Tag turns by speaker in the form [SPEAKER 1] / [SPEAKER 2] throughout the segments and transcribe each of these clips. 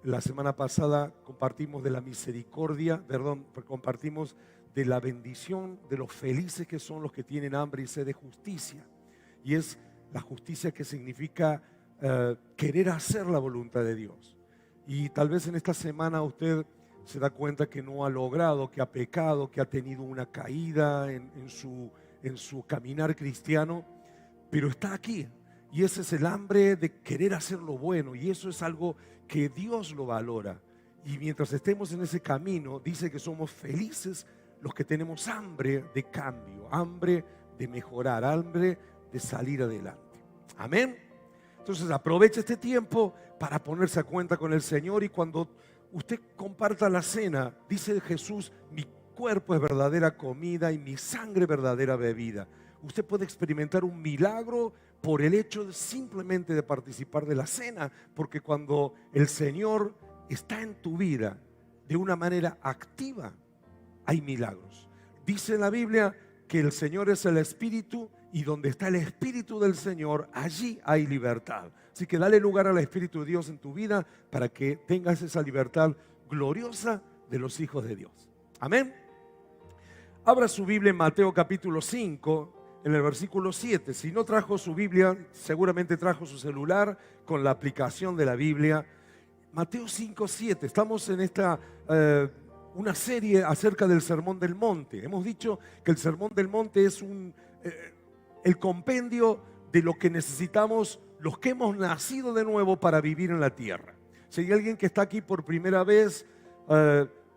[SPEAKER 1] La semana pasada compartimos de la misericordia, compartimos de la bendición, de los felices que son los que tienen hambre y sed de justicia. Y es la justicia que significa querer hacer la voluntad de Dios. Y tal vez en esta semana usted se da cuenta que no ha logrado, que ha pecado, que ha tenido una caída en su caminar cristiano, pero está aquí. Y ese es el hambre de querer hacer lo bueno, y eso es algo que Dios lo valora. Y mientras estemos en ese camino, dice que somos felices los que tenemos hambre de cambio, hambre de mejorar, hambre de salir adelante. Amén. Entonces aproveche este tiempo para ponerse a cuenta con el Señor, y cuando usted comparta la cena, dice Jesús: mi cuerpo es verdadera comida y mi sangre verdadera bebida. Usted puede experimentar un milagro por el hecho simplemente de participar de la cena, porque cuando el Señor está en tu vida de una manera activa, hay milagros. Dice en la Biblia que el Señor es el Espíritu, y donde está el Espíritu del Señor, allí hay libertad. Así que dale lugar al Espíritu de Dios en tu vida para que tengas esa libertad gloriosa de los hijos de Dios. Amén. Abra su Biblia en Mateo capítulo 5, en el versículo 7. Si no trajo su Biblia, seguramente trajo su celular con la aplicación de la Biblia. Mateo 5, 7. Estamos en una serie acerca del Sermón del Monte. Hemos dicho que el Sermón del Monte es el compendio de lo que necesitamos los que hemos nacido de nuevo para vivir en la tierra. Si hay alguien que está aquí por primera vez,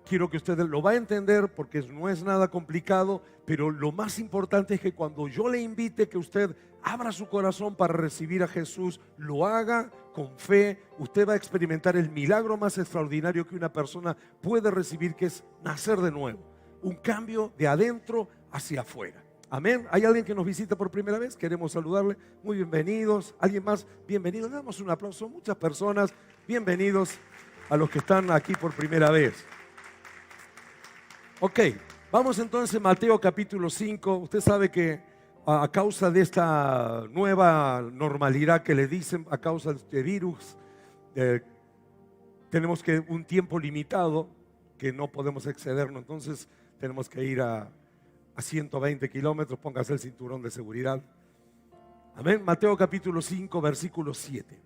[SPEAKER 1] quiero que usted lo va a entender, porque no es nada complicado, pero lo más importante es que cuando yo le invite que usted abra su corazón para recibir a Jesús, lo haga con fe. Usted va a experimentar el milagro más extraordinario que una persona puede recibir, que es nacer de nuevo, un cambio de adentro hacia afuera. Amén. ¿Hay alguien que nos visita por primera vez? Queremos saludarle. Muy bienvenidos. ¿Alguien más? Bienvenidos. Le damos un aplauso. Muchas personas. Bienvenidos a los que están aquí por primera vez. Ok, vamos entonces a Mateo capítulo 5. Usted sabe que a causa de esta nueva normalidad que le dicen, a causa de este virus, tenemos que un tiempo limitado que no podemos excedernos. Entonces tenemos que ir a 120 kilómetros. Póngase el cinturón de seguridad. Amén. Mateo capítulo 5, versículo 7.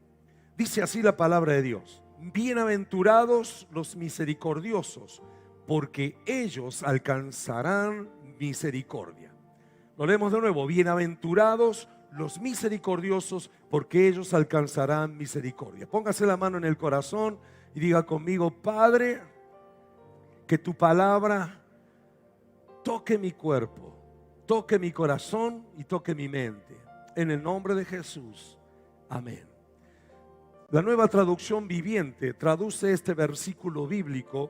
[SPEAKER 1] Dice así la palabra de Dios: bienaventurados los misericordiosos, porque ellos alcanzarán misericordia. Lo leemos de nuevo: bienaventurados los misericordiosos, porque ellos alcanzarán misericordia. Póngase la mano en el corazón y diga conmigo: Padre, que tu palabra toque mi cuerpo, toque mi corazón y toque mi mente. En el nombre de Jesús. Amén. La Nueva Traducción Viviente traduce este versículo bíblico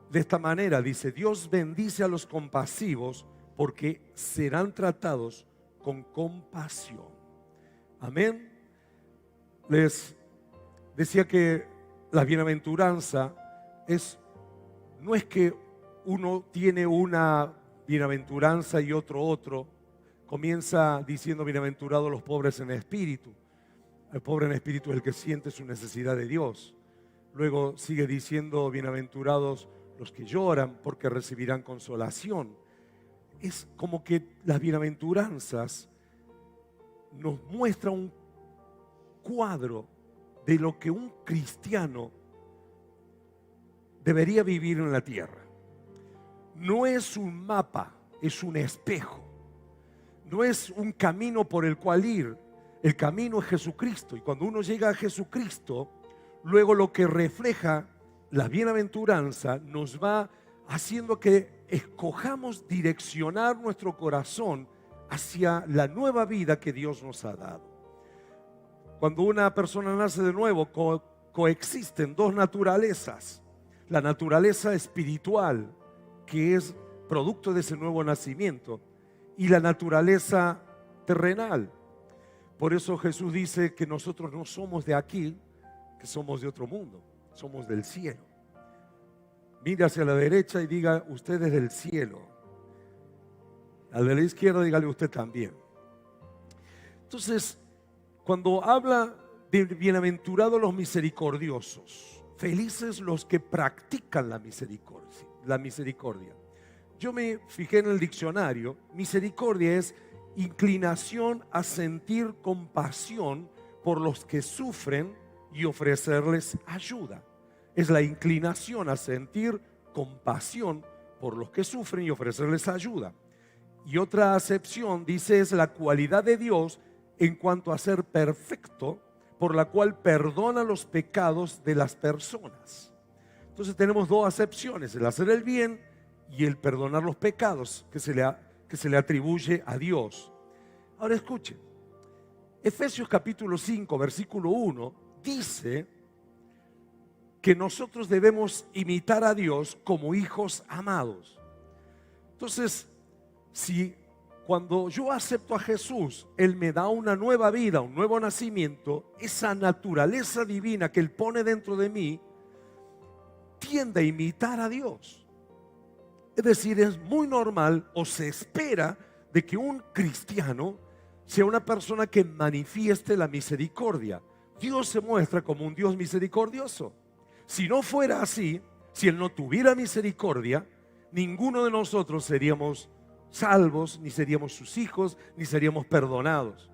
[SPEAKER 1] de esta manera. Dice: Dios bendice a los compasivos, porque serán tratados con compasión. Amén. Les decía que la bienaventuranza no es que uno tiene una bienaventuranza y otro. Comienza diciendo: bienaventurados los pobres en espíritu. El pobre en espíritu es el que siente su necesidad de Dios. Luego sigue diciendo: bienaventurados los que lloran, porque recibirán consolación. Es como que las bienaventuranzas nos muestran un cuadro de lo que un cristiano debería vivir en la tierra. No es un mapa, es un espejo. No es un camino por el cual ir. El camino es Jesucristo. Y cuando uno llega a Jesucristo, luego lo que refleja la bienaventuranza nos va haciendo que escojamos direccionar nuestro corazón hacia la nueva vida que Dios nos ha dado. Cuando una persona nace de nuevo, coexisten dos naturalezas. La naturaleza espiritual, que es producto de ese nuevo nacimiento, y la naturaleza terrenal. Por eso Jesús dice que nosotros no somos de aquí, que somos de otro mundo, somos del cielo. Mire hacia la derecha y diga: usted es del cielo. Al de la izquierda, dígale: usted también. Entonces, cuando habla de bienaventurados los misericordiosos, felices los que practican la misericordia. La misericordia. Yo me fijé en el diccionario, misericordia es inclinación a sentir compasión por los que sufren y ofrecerles ayuda. Es la inclinación a sentir compasión por los que sufren y ofrecerles ayuda. Y otra acepción dice es la cualidad de Dios en cuanto a ser perfecto, por la cual perdona los pecados de las personas. Entonces tenemos dos acepciones, el hacer el bien y el perdonar los pecados que se le atribuye a Dios. Ahora escuchen, Efesios capítulo 5, versículo 1, dice que nosotros debemos imitar a Dios como hijos amados. Entonces, si cuando yo acepto a Jesús, Él me da una nueva vida, un nuevo nacimiento, esa naturaleza divina que Él pone dentro de mí, tiende a imitar a Dios. Es decir, es muy normal o se espera de que un cristiano sea una persona que manifieste la misericordia. Dios se muestra como un Dios misericordioso. Si no fuera así, si Él no tuviera misericordia, ninguno de nosotros seríamos salvos, ni seríamos sus hijos, ni seríamos perdonados.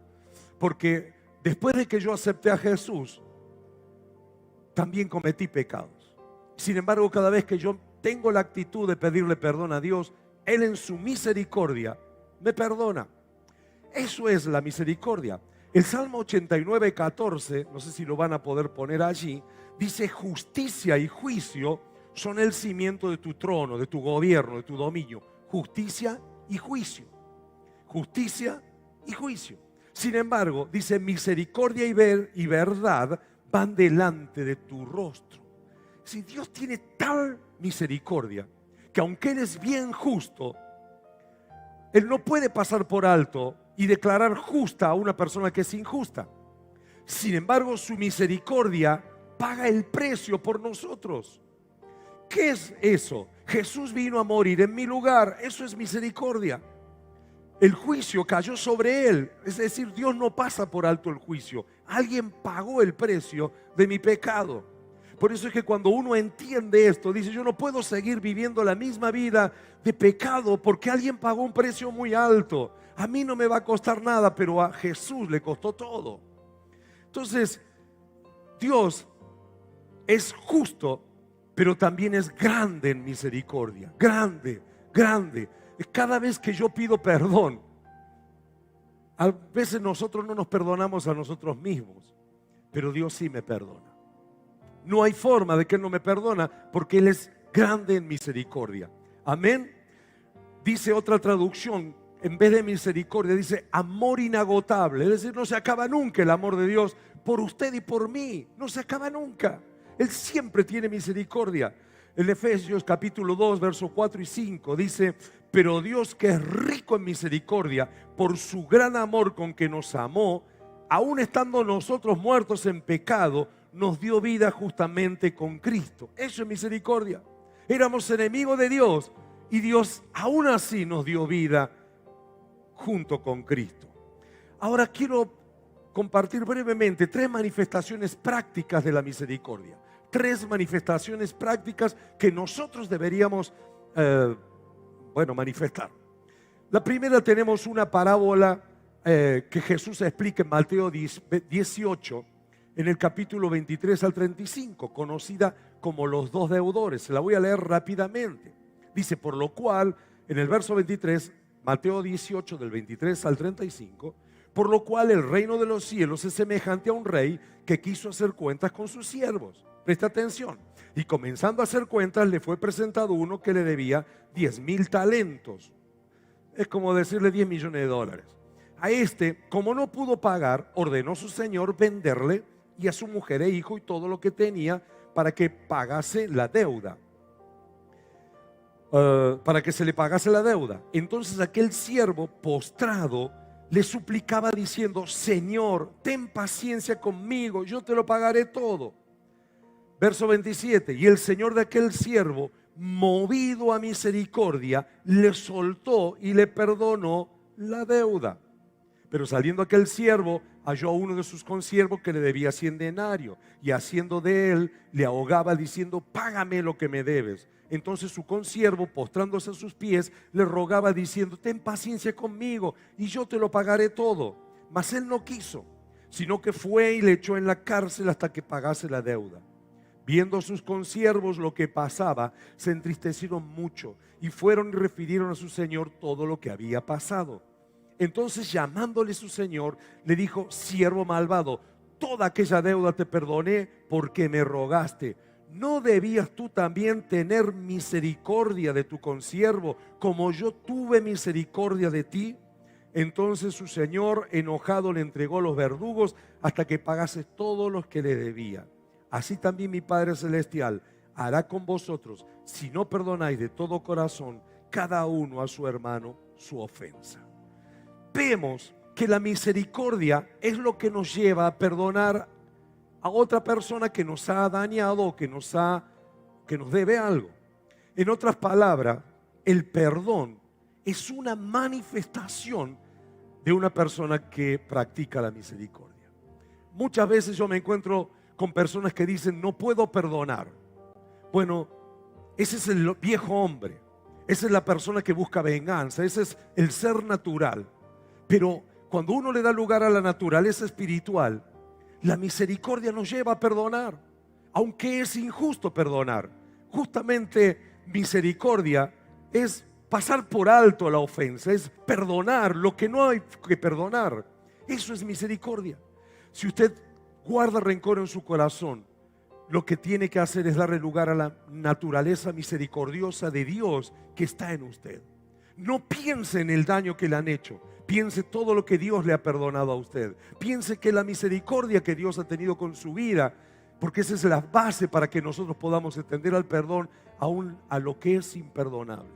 [SPEAKER 1] Porque después de que yo acepté a Jesús, también cometí pecados. Sin embargo, cada vez que yo tengo la actitud de pedirle perdón a Dios, Él en su misericordia me perdona. Eso es la misericordia. El Salmo 89, 14, no sé si lo van a poder poner allí, dice: justicia y juicio son el cimiento de tu trono, de tu gobierno, de tu dominio. Justicia y juicio. Justicia y juicio. Sin embargo, dice: misericordia y verdad van delante de tu rostro. Si Dios tiene tal misericordia que aunque Él es bien justo, Él no puede pasar por alto y declarar justa a una persona que es injusta. Sin embargo, su misericordia paga el precio por nosotros. ¿Qué es eso? Jesús vino a morir en mi lugar. Eso es misericordia. El juicio cayó sobre Él. Es decir, Dios no pasa por alto el juicio. Alguien pagó el precio de mi pecado. Por eso es que cuando uno entiende esto, dice: yo no puedo seguir viviendo la misma vida de pecado porque alguien pagó un precio muy alto. A mí no me va a costar nada, pero a Jesús le costó todo. Entonces, Dios es justo, pero también es grande en misericordia. Grande, grande. Cada vez que yo pido perdón, a veces nosotros no nos perdonamos a nosotros mismos, pero Dios sí me perdona. No hay forma de que Él no me perdona porque Él es grande en misericordia. Amén. Dice otra traducción, en vez de misericordia, dice amor inagotable. Es decir, no se acaba nunca el amor de Dios por usted y por mí. No se acaba nunca. Él siempre tiene misericordia. En Efesios capítulo 2, versos 4 y 5 dice: pero Dios, que es rico en misericordia, por su gran amor con que nos amó, aun estando nosotros muertos en pecado, nos dio vida justamente con Cristo. Eso es misericordia. Éramos enemigos de Dios y Dios aún así nos dio vida junto con Cristo. Ahora quiero compartir brevemente 3 manifestaciones prácticas de la misericordia. 3 manifestaciones prácticas que nosotros deberíamos manifestar. La primera, tenemos una parábola que Jesús explica en Mateo 18, en el capítulo 23 al 35, conocida como los 2 deudores. Se la voy a leer rápidamente. Dice: por lo cual, en el verso 23, Mateo 18, del 23 al 35, por lo cual el reino de los cielos es semejante a un rey que quiso hacer cuentas con sus siervos. Presta atención. Y comenzando a hacer cuentas, le fue presentado uno que le debía 10,000 talentos. Es como decirle 10 millones de dólares. A este, como no pudo pagar, ordenó su señor venderle y a su mujer e hijo y todo lo que tenía para que pagase la deuda. Para que se le pagase la deuda. Entonces aquel siervo, postrado, le suplicaba diciendo: Señor, ten paciencia conmigo, yo te lo pagaré todo. Verso 27, y el señor de aquel siervo, movido a misericordia, le soltó y le perdonó la deuda. Pero saliendo aquel siervo, halló a uno de sus consiervos que le debía 100 denarios, y haciendo de él, le ahogaba diciendo: págame lo que me debes. Entonces su consiervo, postrándose a sus pies, le rogaba diciendo: ten paciencia conmigo y yo te lo pagaré todo. Mas él no quiso, sino que fue y le echó en la cárcel hasta que pagase la deuda. Viendo sus consiervos lo que pasaba, se entristecieron mucho y fueron y refirieron a su señor todo lo que había pasado. Entonces, llamándole su señor, le dijo: siervo malvado, toda aquella deuda te perdoné porque me rogaste. ¿No debías tú también tener misericordia de tu consiervo, como yo tuve misericordia de ti? Entonces su señor, enojado, le entregó los verdugos hasta que pagase todos los que le debía. Así también mi Padre Celestial hará con vosotros, si no perdonáis de todo corazón cada uno a su hermano su ofensa. Vemos que la misericordia es lo que nos lleva a perdonar a otra persona que nos ha dañado o que nos debe algo. En otras palabras, el perdón es una manifestación de una persona que practica la misericordia. Muchas veces yo me encuentro con personas que dicen: no puedo perdonar. Bueno, ese es el viejo hombre, esa es la persona que busca venganza, ese es el ser natural. Pero cuando uno le da lugar a la naturaleza espiritual, la misericordia nos lleva a perdonar, aunque es injusto perdonar. Justamente misericordia es pasar por alto la ofensa, es perdonar lo que no hay que perdonar. Eso es misericordia. Si usted guarda rencor en su corazón, lo que tiene que hacer es darle lugar a la naturaleza misericordiosa de Dios que está en usted. No piense en el daño que le han hecho. Piense todo lo que Dios le ha perdonado a usted. Piense que la misericordia que Dios ha tenido con su vida, porque esa es la base para que nosotros podamos extender al perdón aún a lo que es imperdonable.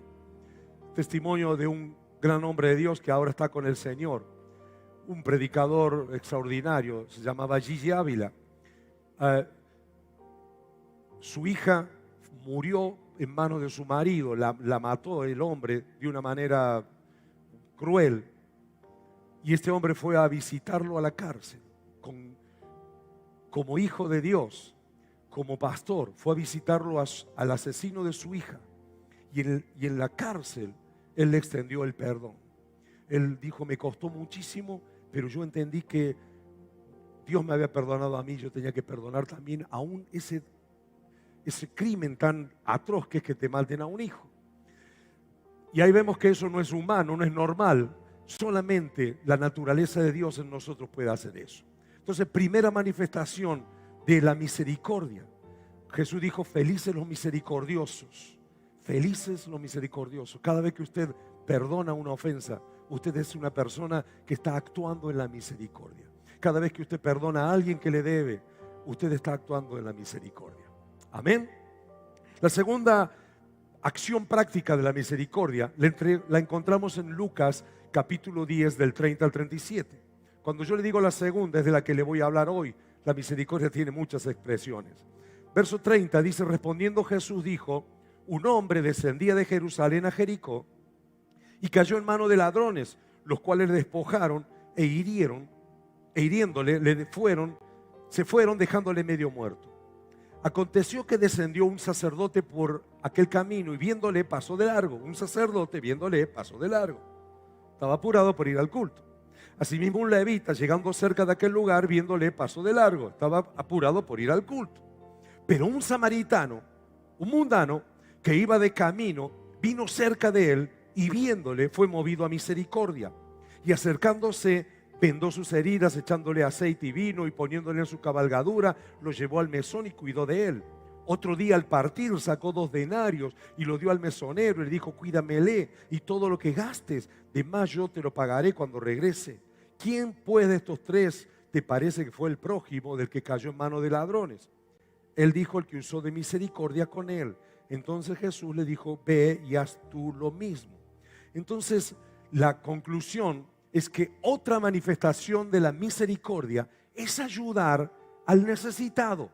[SPEAKER 1] Testimonio de un gran hombre de Dios que ahora está con el Señor, un predicador extraordinario, se llamaba Gigi Ávila. Su hija murió en manos de su marido, la mató el hombre de una manera cruel. Y este hombre fue a visitarlo a la cárcel, como hijo de Dios, como pastor, fue a visitarlo al asesino de su hija. Y en la cárcel, él le extendió el perdón. Él dijo: me costó muchísimo, pero yo entendí que Dios me había perdonado a mí, yo tenía que perdonar también aún ese crimen tan atroz que es que te maten a un hijo. Y ahí vemos que eso no es humano, no es normal. Solamente la naturaleza de Dios en nosotros puede hacer eso. Entonces, primera manifestación de la misericordia. Jesús dijo: felices los misericordiosos. Felices los misericordiosos. Cada vez que usted perdona una ofensa, usted es una persona que está actuando en la misericordia. Cada vez que usted perdona a alguien que le debe, usted está actuando en la misericordia. Amén. La segunda acción práctica de la misericordia la encontramos en Lucas capítulo 10 del 30 al 37. Cuando yo le digo la segunda, es de la que le voy a hablar hoy. La misericordia tiene muchas expresiones. Verso 30 dice: respondiendo Jesús dijo: un hombre descendía de Jerusalén a Jericó y cayó en mano de ladrones, los cuales le despojaron e hiriéndole se fueron dejándole medio muerto. Aconteció que descendió un sacerdote por aquel camino y viéndole pasó de largo. Un sacerdote viéndole pasó de largo. Estaba apurado por ir al culto. Asimismo un levita, llegando cerca de aquel lugar, viéndole pasó de largo. Estaba apurado por ir al culto. Pero un samaritano, un mundano que iba de camino, vino cerca de él y viéndole fue movido a misericordia. Y acercándose, vendó sus heridas, echándole aceite y vino y poniéndole en su cabalgadura, lo llevó al mesón y cuidó de él. Otro día al partir sacó 2 denarios y lo dio al mesonero y le dijo: cuídamele y todo lo que gastes, de más yo te lo pagaré cuando regrese. ¿Quién pues de estos 3 te parece que fue el prójimo del que cayó en manos de ladrones? Él dijo: el que usó de misericordia con él. Entonces Jesús le dijo: ve y haz tú lo mismo. Entonces la conclusión es que otra manifestación de la misericordia es ayudar al necesitado.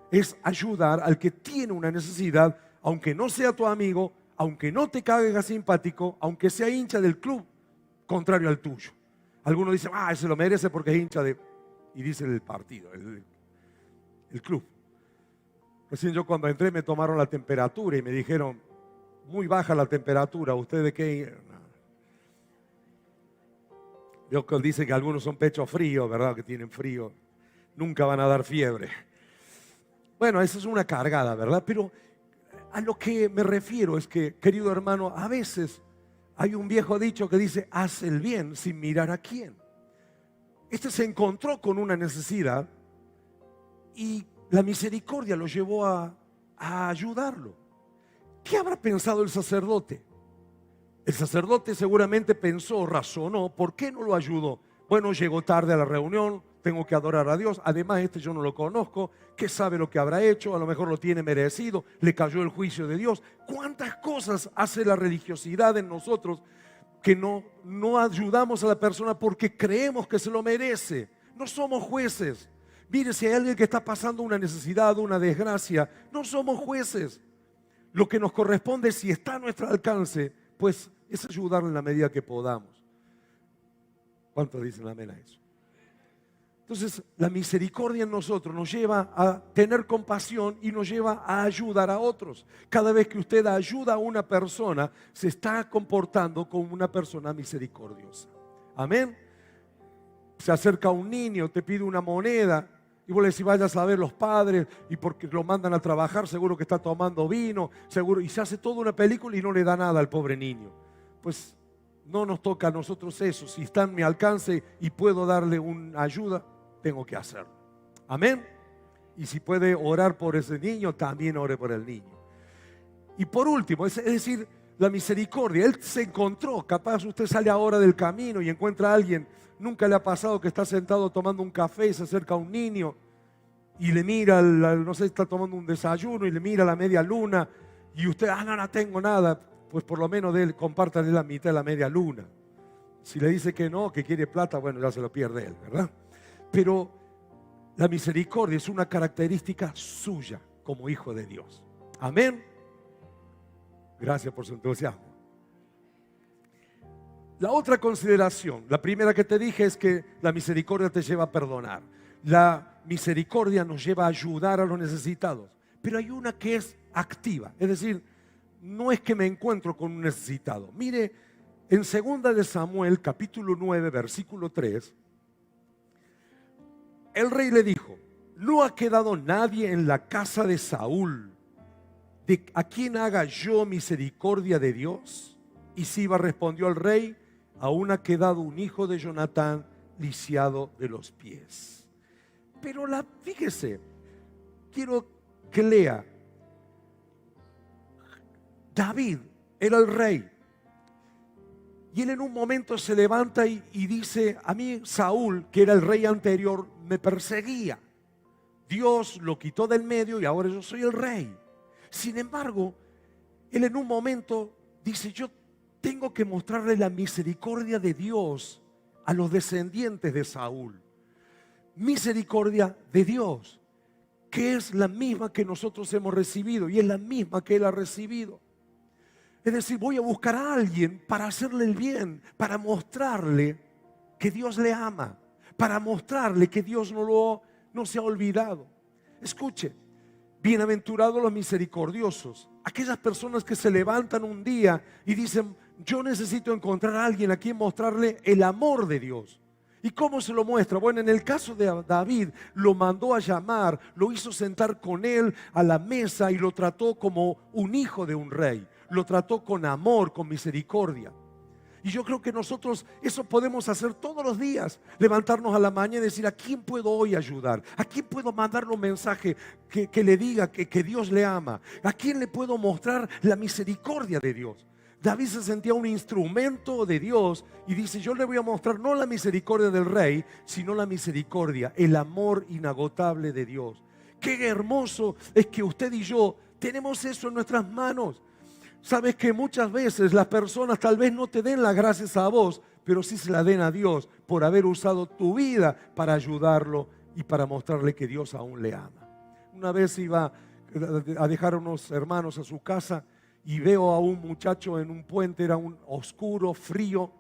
[SPEAKER 1] Es ayudar al que tiene una necesidad, aunque no sea tu amigo, aunque no te caiga simpático, aunque sea hincha del club contrario al tuyo. Algunos dicen, se lo merece porque es hincha de... Y dice el partido, el club. Recién yo cuando entré me tomaron la temperatura y me dijeron, muy baja la temperatura, ¿usted de qué? No. Dios dice que algunos son pecho frío, ¿verdad? Que tienen frío. Nunca van a dar fiebre. Bueno, esa es una cargada, ¿verdad? Pero a lo que me refiero es que, querido hermano, a veces hay un viejo dicho que dice, haz el bien sin mirar a quién. Este se encontró con una necesidad y la misericordia lo llevó a ayudarlo. ¿Qué habrá pensado el sacerdote? El sacerdote seguramente pensó, razonó, ¿por qué no lo ayudó? Bueno, llegó tarde a la reunión, tengo que adorar a Dios. Además, yo no lo conozco, ¿qué sabe lo que habrá hecho? A lo mejor lo tiene merecido, le cayó el juicio de Dios. ¿Cuántas cosas hace la religiosidad en nosotros que no ayudamos a la persona porque creemos que se lo merece? No somos jueces. Mire, si hay alguien que está pasando una necesidad, una desgracia, no somos jueces. Lo que nos corresponde, si está a nuestro alcance, pues es ayudarle en la medida que podamos. ¿Cuántos dicen amén a eso? Entonces, la misericordia en nosotros nos lleva a tener compasión y nos lleva a ayudar a otros. Cada vez que usted ayuda a una persona, se está comportando como una persona misericordiosa. Amén. Se acerca un niño, te pide una moneda y vos le decís, vayas a ver los padres y porque lo mandan a trabajar, seguro que está tomando vino, seguro, y se hace toda una película y no le da nada al pobre niño. Pues no nos toca a nosotros eso. Si está en mi alcance y puedo darle una ayuda, tengo que hacerlo. Amén. Y si puede orar por ese niño, también ore por el niño. Y por último, es decir, la misericordia. Él se encontró, capaz usted sale ahora del camino y encuentra a alguien, nunca le ha pasado que está sentado tomando un café y se acerca a un niño y le mira, no sé, está tomando un desayuno y le mira la media luna y usted, no tengo nada, pues por lo menos compártale la mitad de la media luna. Si le dice que no, que quiere plata, bueno, ya se lo pierde él, ¿verdad? Pero la misericordia es una característica suya como hijo de Dios. Amén. Gracias por su entusiasmo. La otra consideración, la primera que te dije es que la misericordia te lleva a perdonar. La misericordia nos lleva a ayudar a los necesitados. Pero hay una que es activa, es decir, no es que me encuentro con un necesitado. Mire, en 2 de Samuel, capítulo 9, versículo 3, el rey le dijo, no ha quedado nadie en la casa de Saúl a quien haga yo misericordia de Dios. Y Siba respondió al rey, aún ha quedado un hijo de Jonatán lisiado de los pies. Pero fíjese, quiero que lea, David era el rey. Y él en un momento se levanta y dice, a mí Saúl, que era el rey anterior, me perseguía. Dios lo quitó del medio y ahora yo soy el rey. Sin embargo, él en un momento dice, yo tengo que mostrarle la misericordia de Dios a los descendientes de Saúl. Misericordia de Dios, que es la misma que nosotros hemos recibido y es la misma que él ha recibido. Es decir, voy a buscar a alguien para hacerle el bien, para mostrarle que Dios le ama, para mostrarle que Dios no se ha olvidado. Escuche, bienaventurados los misericordiosos, aquellas personas que se levantan un día y dicen, yo necesito encontrar a alguien a quien mostrarle el amor de Dios. ¿Y cómo se lo muestra? Bueno, en el caso de David, lo mandó a llamar, lo hizo sentar con él a la mesa y lo trató como un hijo de un rey. Lo trató con amor, con misericordia. Y yo creo que nosotros eso podemos hacer todos los días. Levantarnos a la mañana y decir, ¿a quién puedo hoy ayudar? ¿A quién puedo mandarle un mensaje que le diga que Dios le ama? ¿A quién le puedo mostrar la misericordia de Dios? David se sentía un instrumento de Dios y dice, yo le voy a mostrar no la misericordia del rey, sino la misericordia, el amor inagotable de Dios. Qué hermoso es que usted y yo tenemos eso en nuestras manos. Sabes que muchas veces las personas tal vez no te den las gracias a vos, pero sí se la den a Dios por haber usado tu vida para ayudarlo y para mostrarle que Dios aún le ama. Una vez iba a dejar a unos hermanos a su casa y veo a un muchacho en un puente, era un oscuro, frío,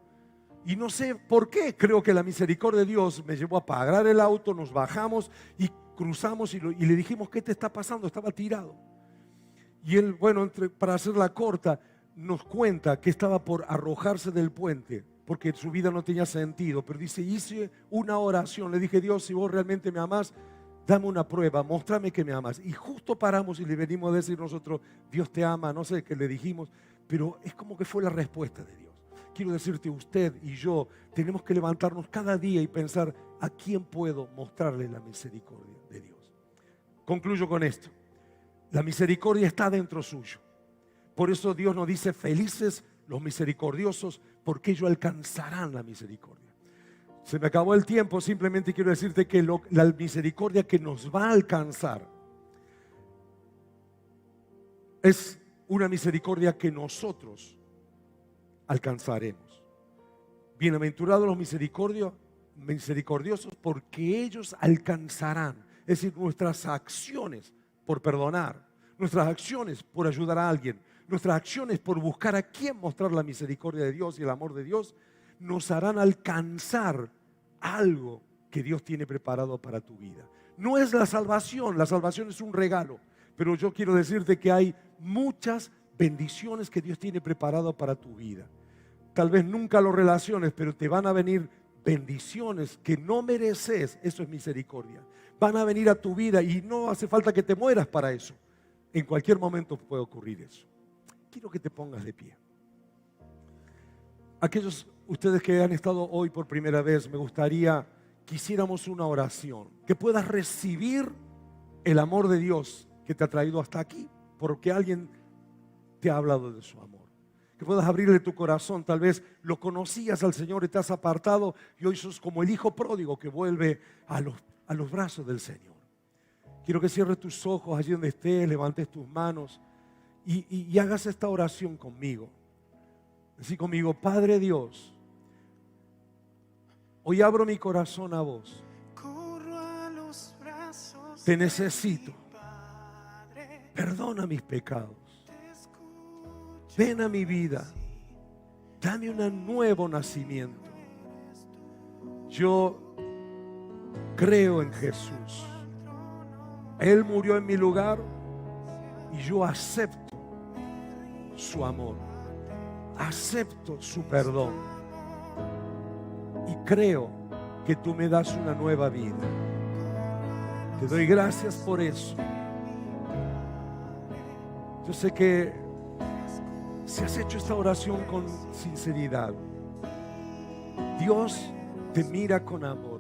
[SPEAKER 1] Y no sé por qué, creo que la misericordia de Dios me llevó a parar el auto, nos bajamos y cruzamos y le dijimos, ¿qué te está pasando? Estaba tirado. Y él, bueno, para hacerla corta, nos cuenta que estaba por arrojarse del puente porque su vida no tenía sentido. Pero dice, hice una oración, le dije, Dios, si vos realmente me amás, dame una prueba, mostrame que me amas. Y justo paramos y le venimos a decir nosotros, Dios te ama, no sé qué le dijimos, pero es como que fue la respuesta de Dios. Quiero decirte, usted y yo tenemos que levantarnos cada día y pensar, ¿a quién puedo mostrarle la misericordia de Dios? Concluyo con esto. La misericordia está dentro suyo. Por eso Dios nos dice, felices los misericordiosos, porque ellos alcanzarán la misericordia. Se me acabó el tiempo, simplemente quiero decirte que la misericordia que nos va a alcanzar es una misericordia que nosotros alcanzaremos. Bienaventurados los misericordiosos, porque ellos alcanzarán. Es decir, nuestras acciones por perdonar, nuestras acciones por ayudar a alguien, nuestras acciones por buscar a quién mostrar la misericordia de Dios y el amor de Dios, nos harán alcanzar algo que Dios tiene preparado para tu vida. No es la salvación es un regalo, pero yo quiero decirte que hay muchas bendiciones que Dios tiene preparado para tu vida. Tal vez nunca lo relaciones, pero te van a venir bendiciones que no mereces. Eso es misericordia. Van a venir a tu vida y no hace falta que te mueras para eso. En cualquier momento puede ocurrir eso. Quiero que te pongas de pie. Aquellos ustedes que han estado hoy por primera vez, me gustaría que hiciéramos una oración, que puedas recibir el amor de Dios que te ha traído hasta aquí, porque alguien te ha hablado de su amor. Que puedas abrirle tu corazón. Tal vez lo conocías al Señor y te has apartado y hoy sos como el hijo pródigo que vuelve a los brazos del Señor. Quiero que cierres tus ojos allí donde estés, levantes tus manos y hagas esta oración conmigo. Decí conmigo, Padre Dios, hoy abro mi corazón a vos. Te necesito. Perdona mis pecados. Ven a mi vida, dame un nuevo nacimiento. Yo creo en Jesús. Él murió en mi lugar y yo acepto su amor, acepto su perdón y creo que tú me das una nueva vida. Te doy gracias por eso. Yo sé que si has hecho esta oración con sinceridad, Dios te mira con amor.